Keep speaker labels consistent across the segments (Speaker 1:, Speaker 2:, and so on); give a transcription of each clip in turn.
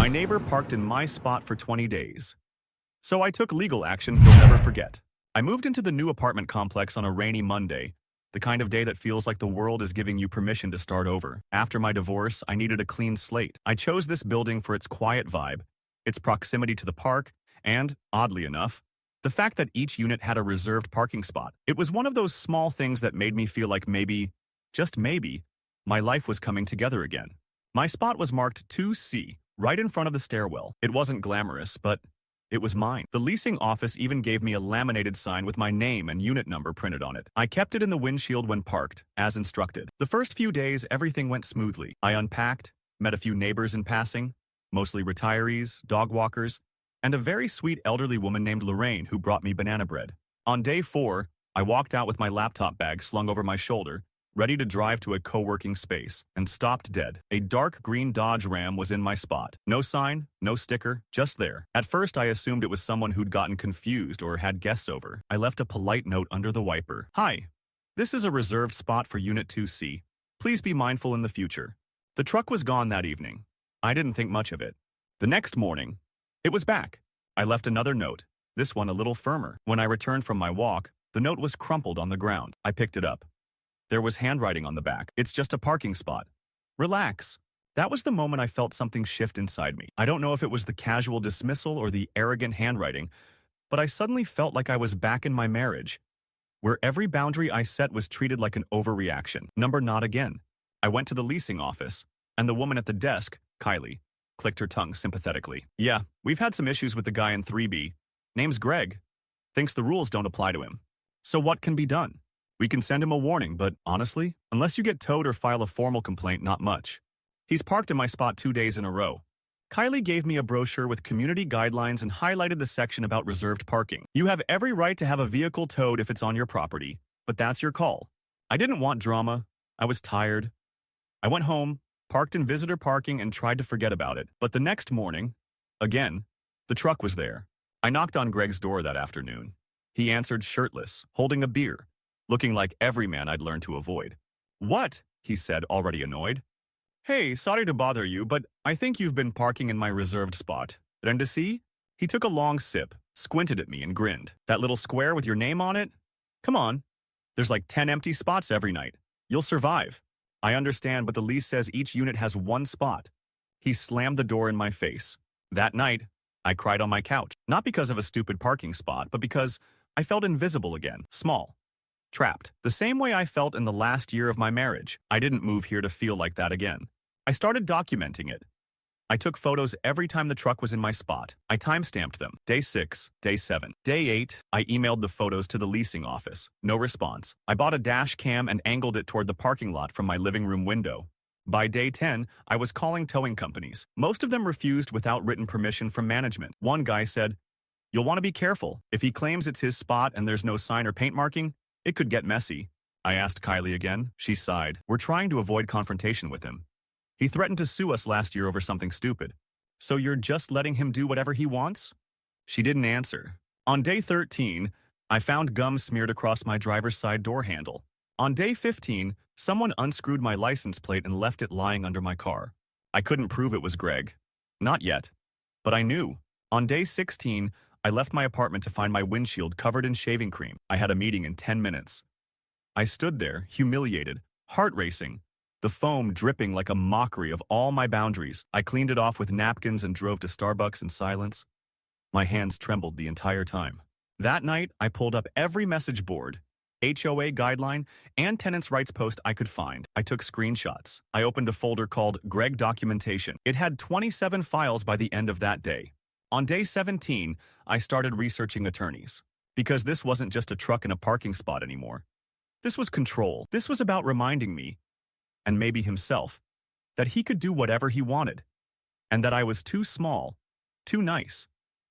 Speaker 1: My neighbor parked in my spot for 20 days. So I took legal action he'll never forget. I moved into the new apartment complex on a rainy Monday, the kind of day that feels like the world is giving you permission to start over. After my divorce, I needed a clean slate. I chose this building for its quiet vibe, its proximity to the park, and, oddly enough, the fact that each unit had a reserved parking spot. It was one of those small things that made me feel like maybe, just maybe, my life was coming together again. My spot was marked 2C, right in front of the stairwell. It wasn't glamorous, but it was mine. The leasing office even gave me a laminated sign with my name and unit number printed on it. I kept it in the windshield when parked, as instructed. The first few days, everything went smoothly. I unpacked, met a few neighbors in passing, mostly retirees, dog walkers, and a very sweet elderly woman named Lorraine who brought me banana bread. On day 4, I walked out with my laptop bag slung over my shoulder, ready to drive to a co-working space, and stopped dead. A dark green Dodge Ram was in my spot. No sign, no sticker, just there. At first, I assumed it was someone who'd gotten confused or had guests over. I left a polite note under the wiper. "Hi, this is a reserved spot for Unit 2C. Please be mindful in the future." The truck was gone that evening. I didn't think much of it. The next morning, it was back. I left another note, this one a little firmer. When I returned from my walk, the note was crumpled on the ground. I picked it up. There was handwriting on the back. "It's just a parking spot. Relax." That was the moment I felt something shift inside me. I don't know if it was the casual dismissal or the arrogant handwriting, but I suddenly felt like I was back in my marriage, where every boundary I set was treated like an overreaction. Number not again. I went to the leasing office, and the woman at the desk, Kylie, clicked her tongue sympathetically. "Yeah, we've had some issues with the guy in 3B. Name's Greg. Thinks the rules don't apply to him. So what can be done? We can send him a warning, but honestly, unless you get towed or file a formal complaint, not much. He's parked in my spot 2 days in a row." Kylie gave me a brochure with community guidelines and highlighted the section about reserved parking. "You have every right to have a vehicle towed if it's on your property, but that's your call." I didn't want drama. I was tired. I went home, parked in visitor parking, and tried to forget about it. But the next morning, again, the truck was there. I knocked on Greg's door that afternoon. He answered shirtless, holding a beer, looking like every man I'd learned to avoid. "What?" he said, already annoyed. "Hey, sorry to bother you, but I think you've been parking in my reserved spot. And to see?" He took a long sip, squinted at me, and grinned. "That little square with your name on it? Come on. There's like 10 empty spots every night. You'll survive." "I understand, but the lease says each unit has 1 spot." He slammed the door in my face. That night, I cried on my couch. Not because of a stupid parking spot, but because I felt invisible again, small, trapped. The same way I felt in the last year of my marriage. I didn't move here to feel like that again. I started documenting it. I took photos every time the truck was in my spot. I timestamped them. Day 6, Day 7. Day 8, I emailed the photos to the leasing office. No response. I bought a dash cam and angled it toward the parking lot from my living room window. By day 10, I was calling towing companies. Most of them refused without written permission from management. One guy said, "You'll want to be careful. If he claims it's his spot and there's no sign or paint marking, it could get messy." I asked Kylie again. She sighed. "We're trying to avoid confrontation with him. He threatened to sue us last year over something stupid. So you're just letting him do whatever he wants?" She didn't answer. On day 13, I found gum smeared across my driver's side door handle. On day 15, someone unscrewed my license plate and left it lying under my car. I couldn't prove it was Greg. Not yet. But I knew. On day 16, I left my apartment to find my windshield covered in shaving cream. I had a meeting in 10 minutes. I stood there, humiliated, heart racing, the foam dripping like a mockery of all my boundaries. I cleaned it off with napkins and drove to Starbucks in silence. My hands trembled the entire time. That night, I pulled up every message board, HOA guideline, and tenants' rights post I could find. I took screenshots. I opened a folder called Greg Documentation. It had 27 files by the end of that day. On day 17, I started researching attorneys. Because this wasn't just a truck in a parking spot anymore. This was control. This was about reminding me, and maybe himself, that he could do whatever he wanted, and that I was too small, too nice,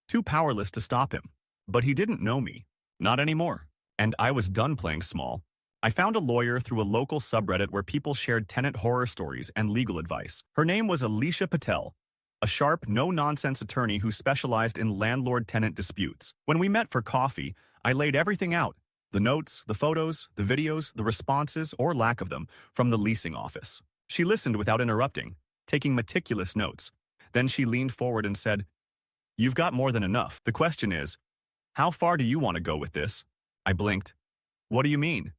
Speaker 1: too powerless to stop him. But he didn't know me. Not anymore. And I was done playing small. I found a lawyer through a local subreddit where people shared tenant horror stories and legal advice. Her name was Alicia Patel, a sharp, no-nonsense attorney who specialized in landlord-tenant disputes. When we met for coffee, I laid everything out. The notes, the photos, the videos, the responses, or lack of them, from the leasing office. She listened without interrupting, taking meticulous notes. Then she leaned forward and said, "You've got more than enough. The question is, how far do you want to go with this?" I blinked. "What do you mean?"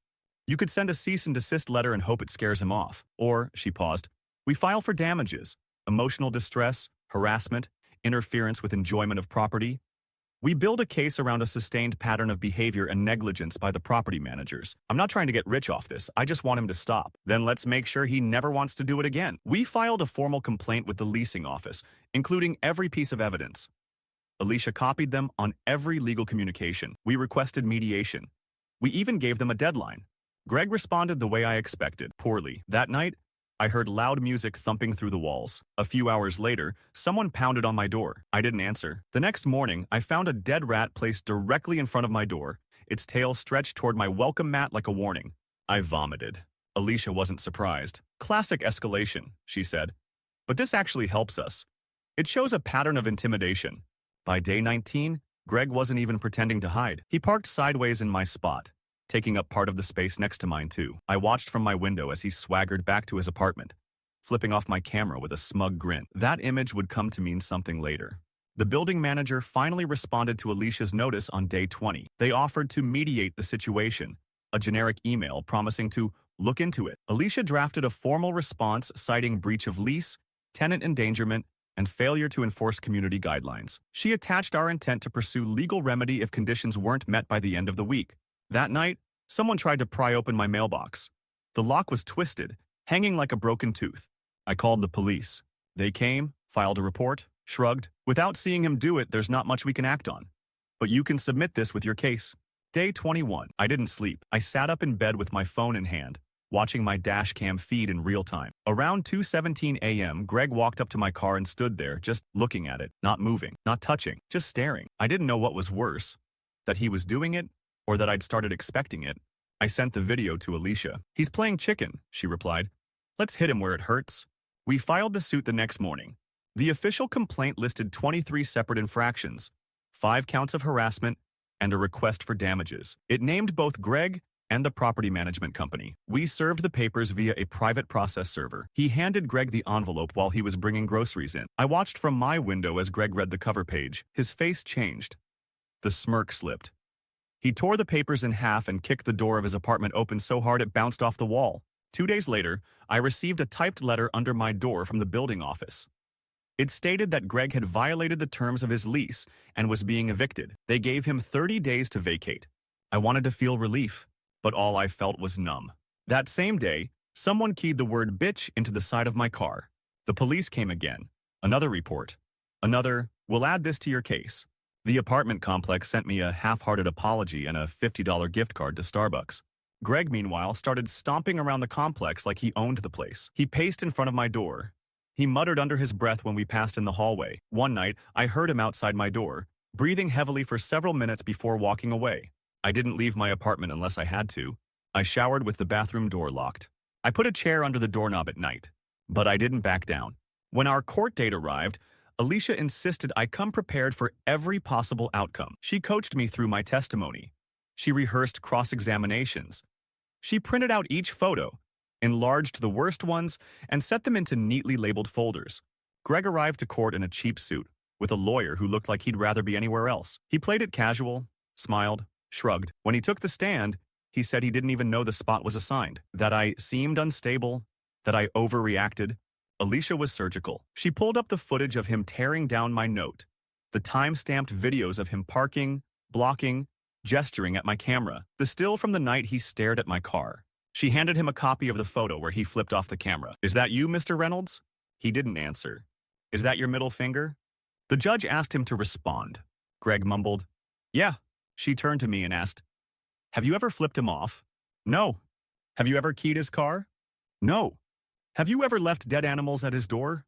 Speaker 1: "You could send a cease and desist letter and hope it scares him off. Or," she paused, "we file for damages, emotional distress, harassment, interference with enjoyment of property. We build a case around a sustained pattern of behavior and negligence by the property managers. I'm not trying to get rich off this. I just want him to stop. Then let's make sure he never wants to do it again." We filed a formal complaint with the leasing office, including every piece of evidence. Alicia copied them on every legal communication. We requested mediation. We even gave them a deadline. Greg responded the way I expected, poorly. That night, I heard loud music thumping through the walls. A few hours later, someone pounded on my door. I didn't answer. The next morning, I found a dead rat placed directly in front of my door, its tail stretched toward my welcome mat like a warning. I vomited. Alicia wasn't surprised. "Classic escalation," she said. "But this actually helps us. It shows a pattern of intimidation." By day 19, Greg wasn't even pretending to hide. He parked sideways in my spot, taking up part of the space next to mine too. I watched from my window as he swaggered back to his apartment, flipping off my camera with a smug grin. That image would come to mean something later. The building manager finally responded to Alicia's notice on day 20. They offered to mediate the situation, a generic email promising to look into it. Alicia drafted a formal response citing breach of lease, tenant endangerment, and failure to enforce community guidelines. She attached our intent to pursue legal remedy if conditions weren't met by the end of the week. That night, someone tried to pry open my mailbox. The lock was twisted, hanging like a broken tooth. I called the police. They came, filed a report, shrugged. "Without seeing him do it, there's not much we can act on. But you can submit this with your case." Day 21. I didn't sleep. I sat up in bed with my phone in hand, watching my dash cam feed in real time. Around 2:17 a.m., Greg walked up to my car and stood there, just looking at it, not moving, not touching, just staring. I didn't know what was worse, that he was doing it, or that I'd started expecting it. I sent the video to Alicia. "He's playing chicken," she replied. "Let's hit him where it hurts." We filed the suit the next morning. The official complaint listed 23 separate infractions, 5 counts of harassment, and a request for damages. It named both Greg and the property management company. We served the papers via a private process server. He handed Greg the envelope while he was bringing groceries in. I watched from my window as Greg read the cover page. His face changed. The smirk slipped. He tore the papers in half and kicked the door of his apartment open so hard it bounced off the wall. 2 days later, I received a typed letter under my door from the building office. It stated that Greg had violated the terms of his lease and was being evicted. They gave him 30 days to vacate. I wanted to feel relief, but all I felt was numb. That same day, someone keyed the word bitch into the side of my car. The police came again. Another report. Another, "We'll add this to your case." The apartment complex sent me a half-hearted apology and a $50 gift card to Starbucks. Greg, meanwhile, started stomping around the complex like he owned the place. He paced in front of my door. He muttered under his breath when we passed in the hallway. One night, I heard him outside my door, breathing heavily for several minutes before walking away. I didn't leave my apartment unless I had to. I showered with the bathroom door locked. I put a chair under the doorknob at night. But I didn't back down. When our court date arrived, Alicia insisted I come prepared for every possible outcome. She coached me through my testimony. She rehearsed cross-examinations. She printed out each photo, enlarged the worst ones, and set them into neatly labeled folders. Greg arrived to court in a cheap suit, with a lawyer who looked like he'd rather be anywhere else. He played it casual, smiled, shrugged. When he took the stand, he said he didn't even know the spot was assigned, that I seemed unstable, that I overreacted. Alicia was surgical. She pulled up the footage of him tearing down my note, the time-stamped videos of him parking, blocking, gesturing at my camera, the still from the night he stared at my car. She handed him a copy of the photo where he flipped off the camera. "Is that you, Mr. Reynolds?" He didn't answer. "Is that your middle finger?" The judge asked him to respond. Greg mumbled, "Yeah." She turned to me and asked, "Have you ever flipped him off?" "No." "Have you ever keyed his car?" "No." "Have you ever left dead animals at his door?"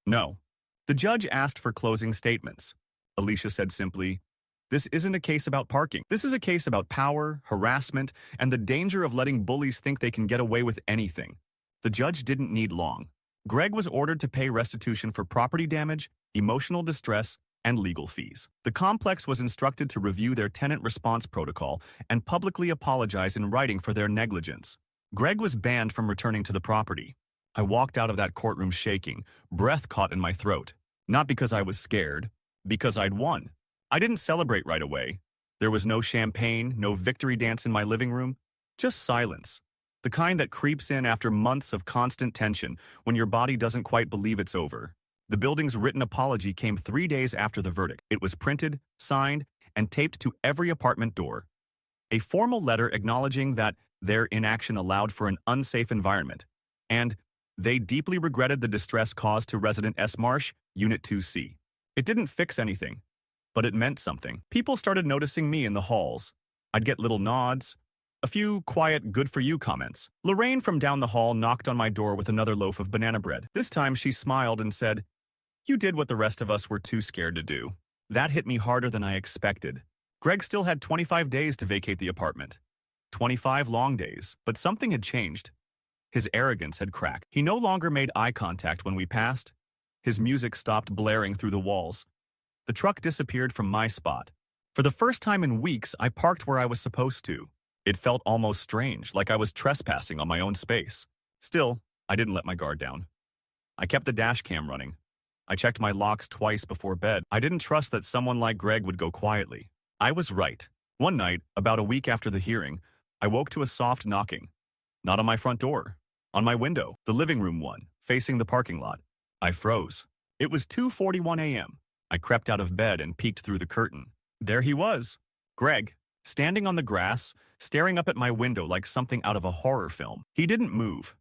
Speaker 1: "No." The judge asked for closing statements. Alicia said simply, "This isn't a case about parking. This is a case about power, harassment, and the danger of letting bullies think they can get away with anything." The judge didn't need long. Greg was ordered to pay restitution for property damage, emotional distress, and legal fees. The complex was instructed to review their tenant response protocol and publicly apologize in writing for their negligence. Greg was banned from returning to the property. I walked out of that courtroom shaking, breath caught in my throat. Not because I was scared, because I'd won. I didn't celebrate right away. There was no champagne, no victory dance in my living room, just silence. The kind that creeps in after months of constant tension when your body doesn't quite believe it's over. The building's written apology came 3 days after the verdict. It was printed, signed, and taped to every apartment door. A formal letter acknowledging that their inaction allowed for an unsafe environment, and they deeply regretted the distress caused to resident S. Marsh, Unit 2C. It didn't fix anything, but it meant something. People started noticing me in the halls. I'd get little nods, a few quiet good-for-you comments. Lorraine from down the hall knocked on my door with another loaf of banana bread. This time she smiled and said, "You did what the rest of us were too scared to do." That hit me harder than I expected. Greg still had 25 days to vacate the apartment. 25 long days, but something had changed. His arrogance had cracked. He no longer made eye contact when we passed. His music stopped blaring through the walls. The truck disappeared from my spot. For the first time in weeks, I parked where I was supposed to. It felt almost strange, like I was trespassing on my own space. Still, I didn't let my guard down. I kept the dash cam running. I checked my locks twice before bed. I didn't trust that someone like Greg would go quietly. I was right. One night, about a week after the hearing, I woke to a soft knocking. Not on my front door. On my window, the living room one, facing the parking lot. I froze. It was 2:41 a.m. I crept out of bed and peeked through the curtain. There he was, Greg, standing on the grass, staring up at my window like something out of a horror film. He didn't move,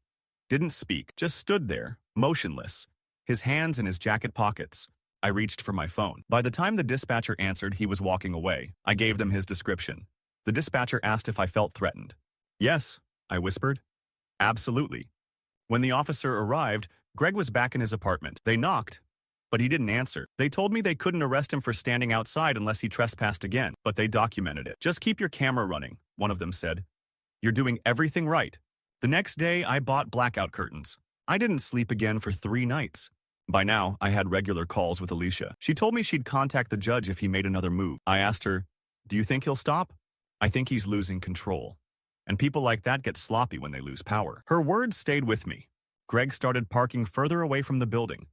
Speaker 1: didn't speak, just stood there, motionless, his hands in his jacket pockets. I reached for my phone. By the time the dispatcher answered, he was walking away. I gave them his description. The dispatcher asked if I felt threatened. "Yes," I whispered. "Absolutely." When the officer arrived, Greg was back in his apartment. They knocked, but he didn't answer. They told me they couldn't arrest him for standing outside unless he trespassed again, but they documented it. "Just keep your camera running," one of them said. "You're doing everything right." The next day, I bought blackout curtains. I didn't sleep again for 3 nights. By now, I had regular calls with Alicia. She told me she'd contact the judge if he made another move. I asked her, "Do you think he'll stop?" "I think he's losing control. And people like that get sloppy when they lose power." Her words stayed with me. Greg started parking further away from the building.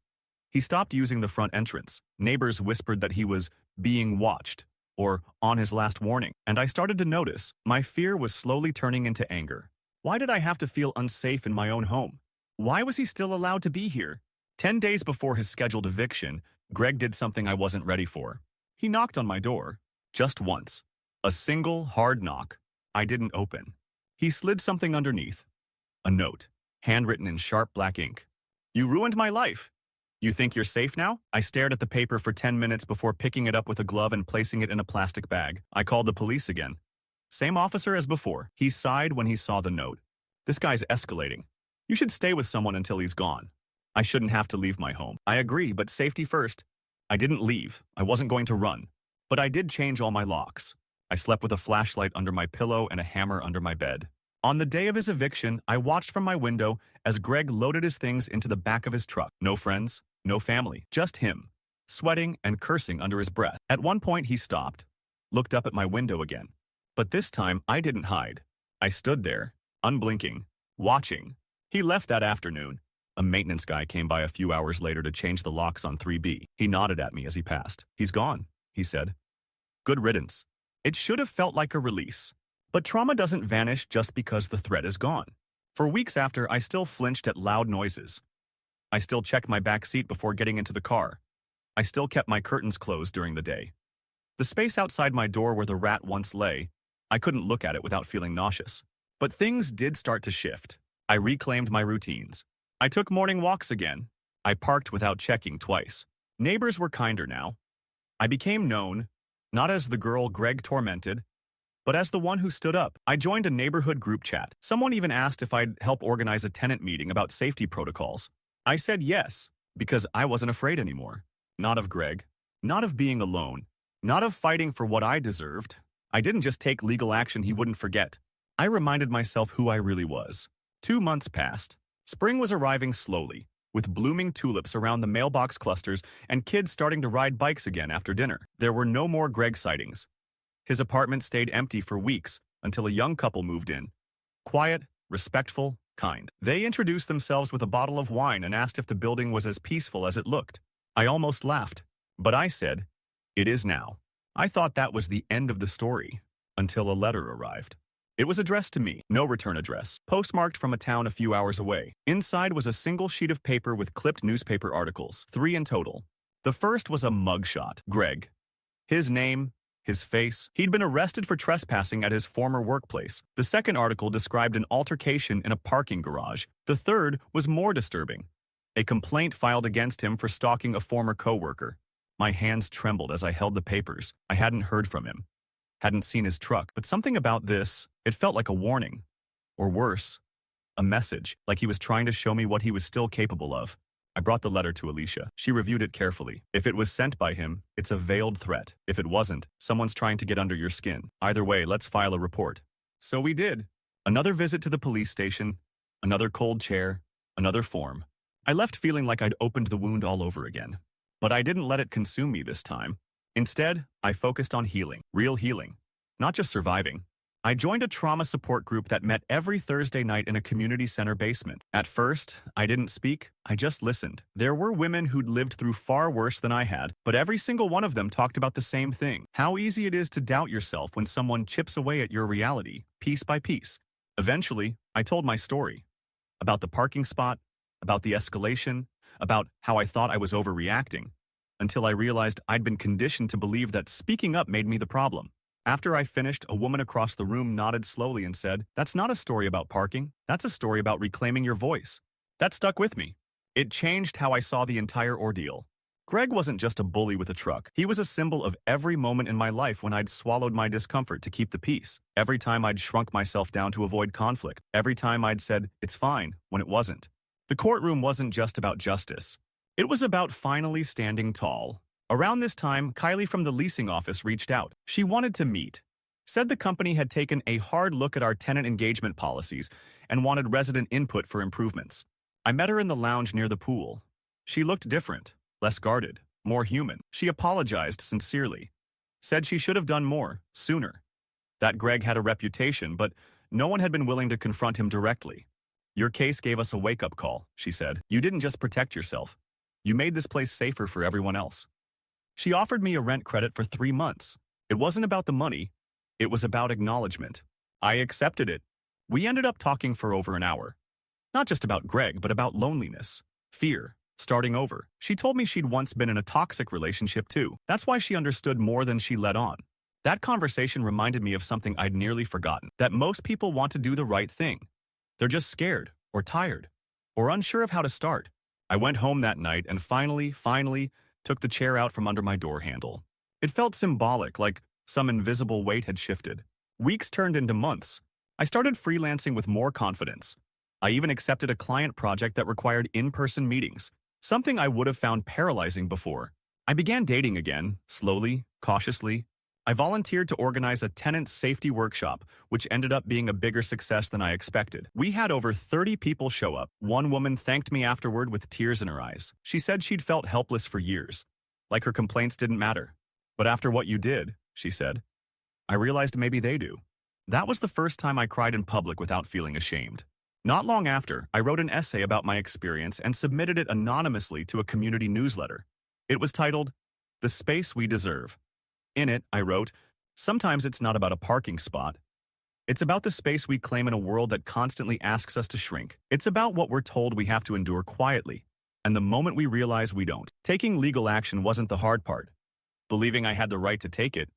Speaker 1: He stopped using the front entrance. Neighbors whispered that he was being watched, or on his last warning. And I started to notice my fear was slowly turning into anger. Why did I have to feel unsafe in my own home? Why was he still allowed to be here? 10 days before his scheduled eviction, Greg did something I wasn't ready for. He knocked on my door. Just once. A single, hard knock. I didn't open. He slid something underneath. A note, handwritten in sharp black ink. "You ruined my life. You think you're safe now?" I stared at the paper for 10 minutes before picking it up with a glove and placing it in a plastic bag. I called the police again. Same officer as before. He sighed when he saw the note. "This guy's escalating. You should stay with someone until he's gone." I shouldn't have to leave my home. I agree, but safety first. I didn't leave. I wasn't going to run. But I did change all my locks. I slept with a flashlight under my pillow and a hammer under my bed. On the day of his eviction, I watched from my window as Greg loaded his things into the back of his truck. No friends, no family, just him, sweating and cursing under his breath. At one point, he stopped, looked up at my window again. But this time, I didn't hide. I stood there, unblinking, watching. He left that afternoon. A maintenance guy came by a few hours later to change the locks on 3B. He nodded at me as he passed. "He's gone," he said. "Good riddance." It should have felt like a release. But trauma doesn't vanish just because the threat is gone. For weeks after, I still flinched at loud noises. I still checked my back seat before getting into the car. I still kept my curtains closed during the day. The space outside my door where the rat once lay, I couldn't look at it without feeling nauseous. But things did start to shift. I reclaimed my routines. I took morning walks again. I parked without checking twice. Neighbors were kinder now. I became known, not as the girl Greg tormented, but as the one who stood up. I joined a neighborhood group chat. Someone even asked if I'd help organize a tenant meeting about safety protocols. I said yes, because I wasn't afraid anymore. Not of Greg, not of being alone, not of fighting for what I deserved. I didn't just take legal action he wouldn't forget. I reminded myself who I really was. 2 months passed. Spring was arriving slowly, with blooming tulips around the mailbox clusters and kids starting to ride bikes again after dinner. There were no more Greg sightings. His apartment stayed empty for weeks until a young couple moved in. Quiet, respectful, kind. They introduced themselves with a bottle of wine and asked if the building was as peaceful as it looked. I almost laughed, but I said, "It is now." I thought that was the end of the story, until a letter arrived. It was addressed to me, no return address, postmarked from a town a few hours away. Inside was a single sheet of paper with clipped newspaper articles, 3 in total. The first was a mugshot, Greg. His name, his face. He'd been arrested for trespassing at his former workplace. The second article described an altercation in a parking garage. The third was more disturbing. A complaint filed against him for stalking a former coworker. My hands trembled as I held the papers. I hadn't heard from him, hadn't seen his truck, but something about this, it felt like a warning. Or worse, a message, like he was trying to show me what he was still capable of. I brought the letter to Alicia. She reviewed it carefully. If it was sent by him, it's a veiled threat. If it wasn't, someone's trying to get under your skin. Either way, let's file a report. So we did. Another visit to the police station, another cold chair, another form. I left feeling like I'd opened the wound all over again. But I didn't let it consume me this time. Instead, I focused on healing, real healing, not just surviving. I joined a trauma support group that met every Thursday night in a community center basement. At first, I didn't speak, I just listened. There were women who'd lived through far worse than I had, but every single one of them talked about the same thing: how easy it is to doubt yourself when someone chips away at your reality, piece by piece. Eventually, I told my story. About the parking spot, about the escalation, about how I thought I was overreacting, until I realized I'd been conditioned to believe that speaking up made me the problem. After I finished, a woman across the room nodded slowly and said, "That's not a story about parking. That's a story about reclaiming your voice." That stuck with me. It changed how I saw the entire ordeal. Greg wasn't just a bully with a truck. He was a symbol of every moment in my life when I'd swallowed my discomfort to keep the peace. Every time I'd shrunk myself down to avoid conflict. Every time I'd said, "It's fine," when it wasn't. The courtroom wasn't just about justice. It was about finally standing tall. Around this time, Kylie from the leasing office reached out. She wanted to meet. Said the company had taken a hard look at our tenant engagement policies and wanted resident input for improvements. I met her in the lounge near the pool. She looked different, less guarded, more human. She apologized sincerely. Said she should have done more, sooner. That Greg had a reputation, but no one had been willing to confront him directly. "Your case gave us a wake-up call," she said. "You didn't just protect yourself. You made this place safer for everyone else." She offered me a rent credit for 3 months. It wasn't about the money. It was about acknowledgement. I accepted it. We ended up talking for over an hour. Not just about Greg, but about loneliness, fear, starting over. She told me she'd once been in a toxic relationship too. That's why she understood more than she let on. That conversation reminded me of something I'd nearly forgotten, that most people want to do the right thing. They're just scared, or tired, or unsure of how to start. I went home that night and finally, took the chair out from under my door handle. It felt symbolic, like some invisible weight had shifted. Weeks turned into months. I started freelancing with more confidence. I even accepted a client project that required in-person meetings, something I would have found paralyzing before. I began dating again, slowly, cautiously. I volunteered to organize a tenant safety workshop, which ended up being a bigger success than I expected. We had over 30 people show up. One woman thanked me afterward with tears in her eyes. She said she'd felt helpless for years, like her complaints didn't matter. "But after what you did," she said, "I realized maybe they do." That was the first time I cried in public without feeling ashamed. Not long after, I wrote an essay about my experience and submitted it anonymously to a community newsletter. It was titled, "The Space We Deserve." In it, I wrote, "Sometimes it's not about a parking spot. It's about the space we claim in a world that constantly asks us to shrink. It's about what we're told we have to endure quietly, and the moment we realize we don't." Taking legal action wasn't the hard part. Believing I had the right to take it,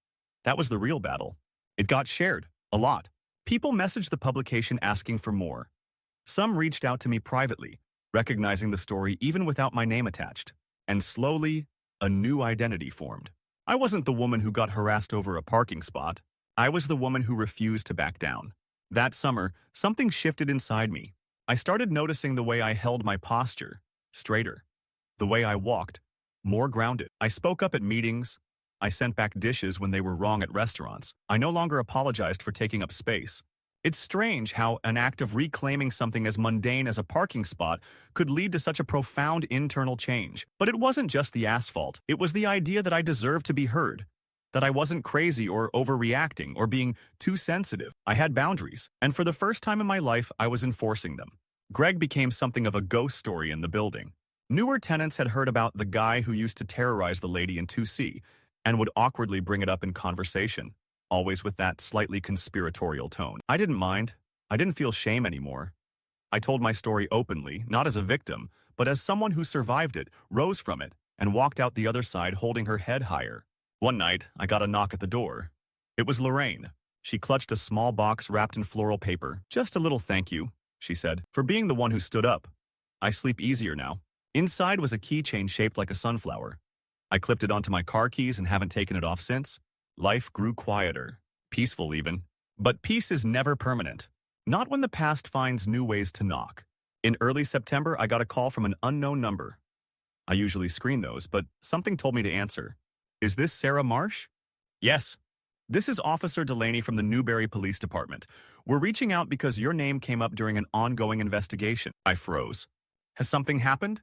Speaker 1: that was the real battle. It got shared, a lot. People messaged the publication asking for more. Some reached out to me privately, recognizing the story even without my name attached. And slowly, a new identity formed. I wasn't the woman who got harassed over a parking spot. I was the woman who refused to back down. That summer, something shifted inside me. I started noticing the way I held my posture, straighter. The way I walked, more grounded. I spoke up at meetings. I sent back dishes when they were wrong at restaurants. I no longer apologized for taking up space. It's strange how an act of reclaiming something as mundane as a parking spot could lead to such a profound internal change. But it wasn't just the asphalt. It was the idea that I deserved to be heard, that I wasn't crazy or overreacting or being too sensitive. I had boundaries, and for the first time in my life, I was enforcing them. Greg became something of a ghost story in the building. Newer tenants had heard about the guy who used to terrorize the lady in 2C and would awkwardly bring it up in conversation, always with that slightly conspiratorial tone. I didn't mind. I didn't feel shame anymore. I told my story openly, not as a victim, but as someone who survived it, rose from it, and walked out the other side holding her head higher. One night, I got a knock at the door. It was Lorraine. She clutched a small box wrapped in floral paper. "Just a little thank you," she said, "for being the one who stood up. I sleep easier now." Inside was a keychain shaped like a sunflower. I clipped it onto my car keys and haven't taken it off since. Life grew quieter, peaceful even. But peace is never permanent. Not when the past finds new ways to knock. In early September, I got a call from an unknown number. I usually screen those, but something told me to answer. "Is this Sarah Marsh?" "Yes. This is Officer Delaney from the Newberry Police Department. We're reaching out because your name came up during an ongoing investigation." I froze. "Has something happened?"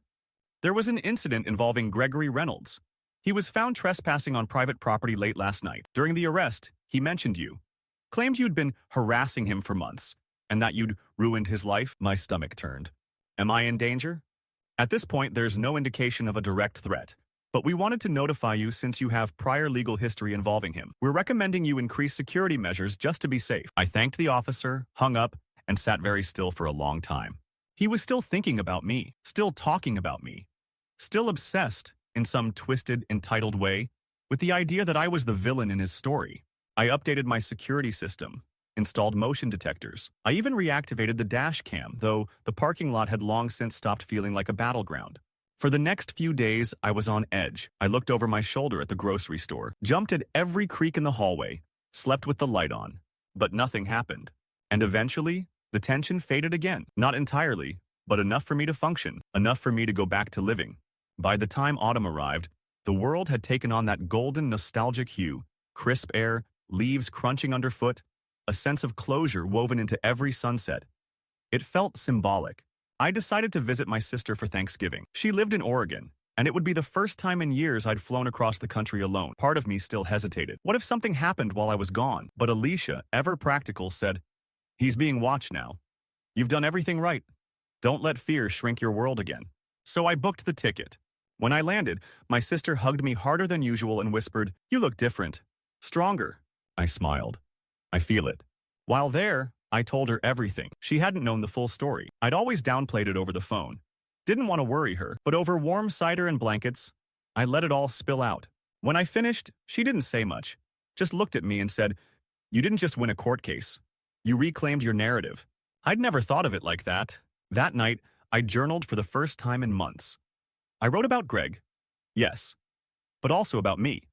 Speaker 1: "There was an incident involving Gregory Reynolds. He was found trespassing on private property late last night. During the arrest, he mentioned you. Claimed you'd been harassing him for months, and that you'd ruined his life." My stomach turned. "Am I in danger?" "At this point, there's no indication of a direct threat. But we wanted to notify you since you have prior legal history involving him. We're recommending you increase security measures just to be safe." I thanked the officer, hung up, and sat very still for a long time. He was still thinking about me, still talking about me, still obsessed, in some twisted, entitled way, with the idea that I was the villain in his story. I updated my security system, installed motion detectors. I even reactivated the dash cam, though the parking lot had long since stopped feeling like a battleground. For the next few days, I was on edge. I looked over my shoulder at the grocery store, jumped at every creak in the hallway, slept with the light on. But nothing happened. And eventually, the tension faded again. Not entirely, but enough for me to function, enough for me to go back to living. By the time autumn arrived, the world had taken on that golden, nostalgic hue, crisp air, leaves crunching underfoot, a sense of closure woven into every sunset. It felt symbolic. I decided to visit my sister for Thanksgiving. She lived in Oregon, and it would be the first time in years I'd flown across the country alone. Part of me still hesitated. What if something happened while I was gone? But Alicia, ever practical, said, "He's being watched now. You've done everything right. Don't let fear shrink your world again." So I booked the ticket. When I landed, my sister hugged me harder than usual and whispered, "You look different. Stronger." I smiled. "I feel it." While there, I told her everything. She hadn't known the full story. I'd always downplayed it over the phone. Didn't want to worry her, but over warm cider and blankets, I let it all spill out. When I finished, she didn't say much, just looked at me and said, "You didn't just win a court case. You reclaimed your narrative." I'd never thought of it like that. That night, I journaled for the first time in months. I wrote about Greg, yes, but also about me.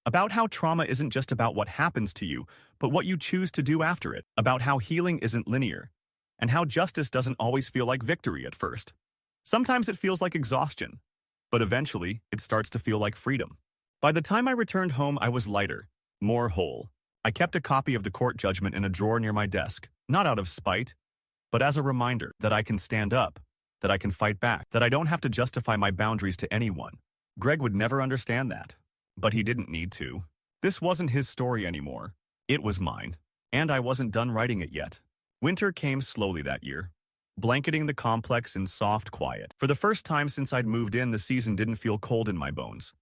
Speaker 1: About how trauma isn't just about what happens to you, but what you choose to do after it. About how healing isn't linear, and how justice doesn't always feel like victory at first. Sometimes it feels like exhaustion, but eventually it starts to feel like freedom. By the time I returned home, I was lighter, more whole. I kept a copy of the court judgment in a drawer near my desk, not out of spite, but as a reminder that I can stand up, that I can fight back, that I don't have to justify my boundaries to anyone. Greg would never understand that. But he didn't need to. This wasn't his story anymore. It was mine. And I wasn't done writing it yet. Winter came slowly that year, blanketing the complex in soft quiet. For the first time since I'd moved in, the season didn't feel cold in my bones.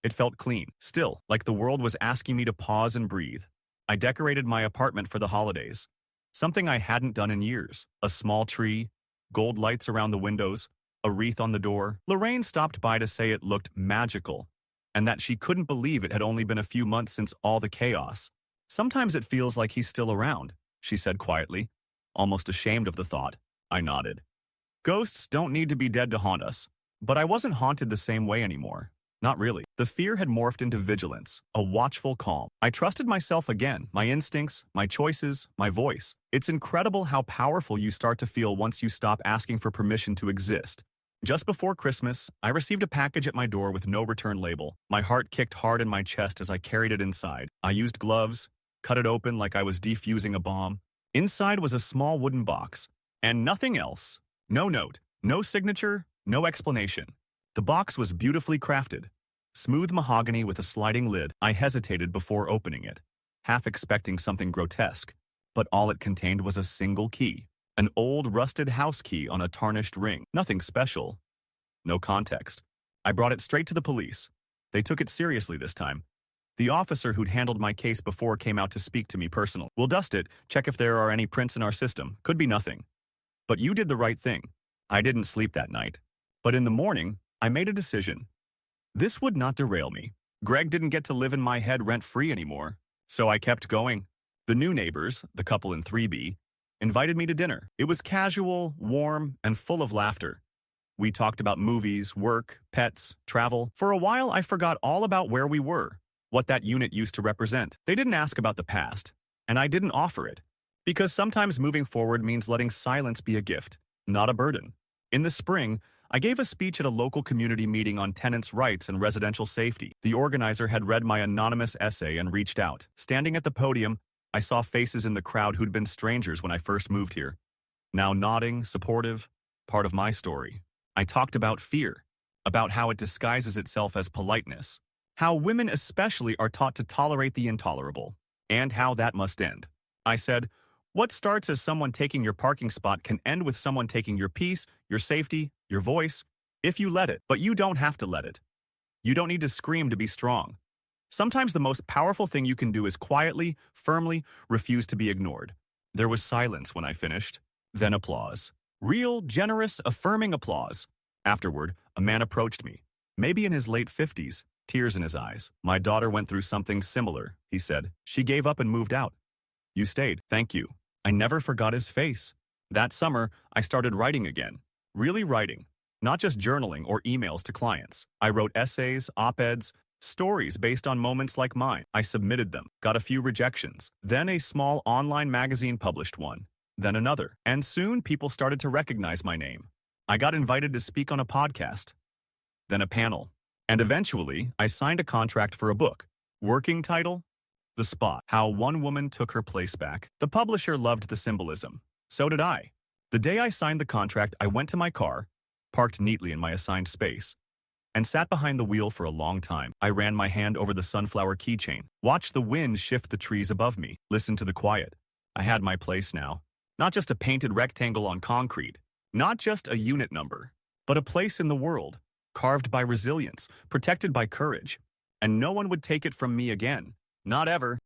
Speaker 1: It felt clean, still, like the world was asking me to pause and breathe. I decorated my apartment for the holidays, something I hadn't done in years. A small tree, gold lights around the windows, a wreath on the door. Lorraine stopped by to say it looked magical, and that she couldn't believe it had only been a few months since all the chaos. "Sometimes it feels like he's still around," she said quietly, almost ashamed of the thought. I nodded. Ghosts don't need to be dead to haunt us, but I wasn't haunted the same way anymore. Not really. The fear had morphed into vigilance, a watchful calm. I trusted myself again, my instincts, my choices, my voice. It's incredible how powerful you start to feel once you stop asking for permission to exist. Just before Christmas, I received a package at my door with no return label. My heart kicked hard in my chest as I carried it inside. I used gloves, cut it open like I was defusing a bomb. Inside was a small wooden box, and nothing else. No note, no signature, no explanation. The box was beautifully crafted. Smooth mahogany with a sliding lid. I hesitated before opening it, half expecting something grotesque, but all it contained was a single key. An old rusted house key on a tarnished ring. Nothing special. no context. I brought it straight to the police. They took it seriously this time. The officer who'd handled my case before came out to speak to me personally. We'll dust it, check if there are any prints in our system. Could be nothing. But you did the right thing. I didn't sleep that night. But in the morning, I made a decision. This would not derail me. Greg didn't get to live in my head rent-free anymore. So I kept going. The new neighbors, the couple in 3B, invited me to dinner. It was casual, warm, and full of laughter. We talked about movies, work, pets, travel. For a while, I forgot all about where we were, what that unit used to represent. They didn't ask about the past, and I didn't offer it. Because sometimes moving forward means letting silence be a gift, not a burden. In the spring, I gave a speech at a local community meeting on tenants' rights and residential safety. The organizer had read my anonymous essay and reached out. Standing at the podium, I saw faces in the crowd who'd been strangers when I first moved here. Now nodding, supportive, part of my story. I talked about fear, about how it disguises itself as politeness, how women especially are taught to tolerate the intolerable, and how that must end. I said, what starts as someone taking your parking spot can end with someone taking your peace, your safety, your voice, if you let it. But you don't have to let it. You don't need to scream to be strong. Sometimes the most powerful thing you can do is quietly, firmly refuse to be ignored. There was silence when I finished, then applause. Real, generous, affirming applause. Afterward, a man approached me, maybe in his late 50s, tears in his eyes. My daughter went through something similar, he said. She gave up and moved out. You stayed. Thank you. I never forgot his face. That summer, I started writing again. Really writing. Not just journaling or emails to clients. I wrote essays, op-eds, stories based on moments like mine. I submitted them, got a few rejections. Then a small online magazine published one. Then another. And soon people started to recognize my name. I got invited to speak on a podcast. Then a panel. And eventually, I signed a contract for a book. Working title? The Spot. How One Woman Took Her Place Back. The publisher loved the symbolism. So did I. The day I signed the contract, I went to my car, parked neatly in my assigned space, and sat behind the wheel for a long time. I ran my hand over the sunflower keychain, watched the wind shift the trees above me, listened to the quiet. I had my place now. Not just a painted rectangle on concrete, not just a unit number, but a place in the world, carved by resilience, protected by courage. And no one would take it from me again. Not ever.